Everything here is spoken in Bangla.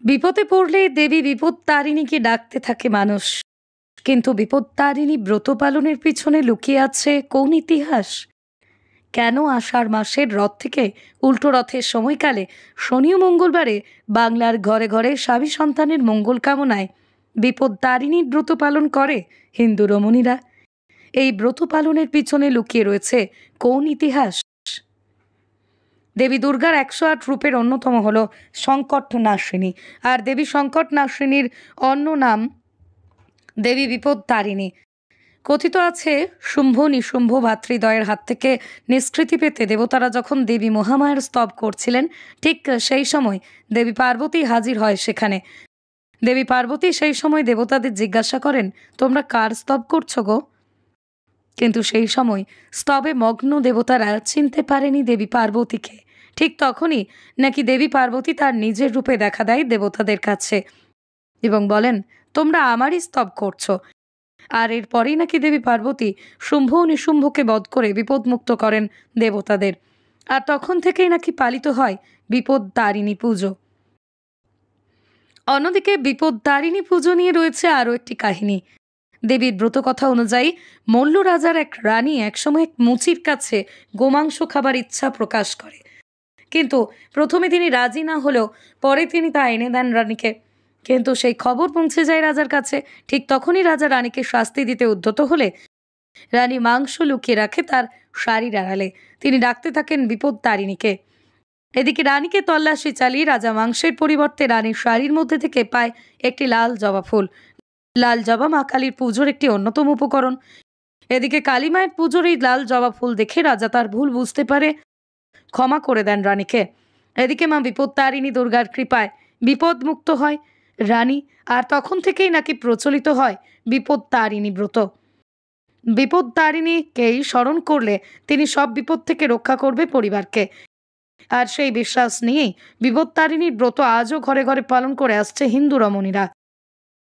বিপদে পড়লে দেবী বিপত্তারিণীকে ডাকতে থাকে মানুষ, কিন্তু বিপত্তারিণী ব্রত পালনের পিছনে লুকিয়ে আছে কোন ইতিহাস? কেন আষাঢ় মাসের রথ থেকে উল্টো রথের সময়কালে শনি ও মঙ্গলবারে বাংলার ঘরে ঘরে স্বামী সন্তানের মঙ্গল কামনায় বিপত্তারিণীর ব্রত পালন করে হিন্দু রমণীরা? এই ব্রত পালনের পিছনে লুকিয়ে রয়েছে কোন ইতিহাস? দেবী দুর্গার ১০৮ রূপের অন্যতম হল সংকটনাশিনী, আর দেবী সংকটনাশিনীর অন্য নাম দেবী বিপত্তারিণী। কথিত আছে, শুম্ভ নিশুম্ভ ভাতৃদ্বয়ের হাত থেকে নিষ্কৃতি পেতে দেবতারা যখন দেবী মহামায়ার স্তব করছিলেন, ঠিক সেই সময় দেবী পার্বতী হাজির হয় সেখানে। দেবী পার্বতী সেই সময় দেবতাদের জিজ্ঞাসা করেন, তোমরা কার স্তব করছো গো? কিন্তু সেই সময় স্তবে মগ্ন দেবতারা চিনতে পারেনি দেবী পার্বতীকে। ঠিক তখনই নাকি দেবী পার্বতী তার নিজের রূপে দেখা দেয় দেবতাদের কাছে এবং বলেন, তোমরা আমারই স্তব করছো। আর এরপরেই নাকি দেবী পার্বতী শুম্ভ ও নিশুম্ভকে বধ করে বিপদমুক্ত করেন দেবতাদের। আর তখন থেকেই নাকি পালিত হয় বিপত্তারিণী পুজো। অন্যদিকে বিপত্তারিণী পুজো নিয়ে রয়েছে আরও একটি কাহিনী। দেবীর ব্রতকথা অনুযায়ী মল্ল রাজার এক রানী একসময় এক মুচির কাছে গোমাংস খাবার ইচ্ছা প্রকাশ করে, কিন্তু প্রথমে তিনি রাজি না হলেও পরে তিনি তা এনে দেন রানীকে। কিন্তু সেই খবর পৌঁছে যায় রাজার কাছে। ঠিক তখনই রাজা রানীকে শাস্তি দিতে উদ্যত হলে রানী মাংস লুকিয়ে রাখে তার শাড়ির আড়ালে। তিনি ডাকতে থাকেন বিপত্তারিণীকে। এদিকে রানীকে তল্লাশি চালিয়ে রাজা মাংসের পরিবর্তে রানীর শাড়ির মধ্যে থেকে পায় একটি লাল জবা ফুল। লাল জবা মা কালীর পুজোর একটি অন্যতম উপকরণ। এদিকে কালী মায়ের পুজোর এই লাল জবা ফুল দেখে রাজা তার ভুল বুঝতে পারে, ক্ষমা করে দেন রানীকে। এদিকে মা বিপত্তারিণী দুর্গার কৃপায় বিপদমুক্ত হয় রানী, আর তখন থেকেই নাকি প্রচলিত হয় বিপত্তারিণী ব্রত। বিপত্তারিণীকেই স্মরণ করলে তিনি সব বিপদ থেকে রক্ষা করবে পরিবারকে। আর সেই বিশ্বাস নিয়েই বিপত্তারিণীর ব্রত আজও ঘরে ঘরে পালন করে আসছে হিন্দু রমণীরা।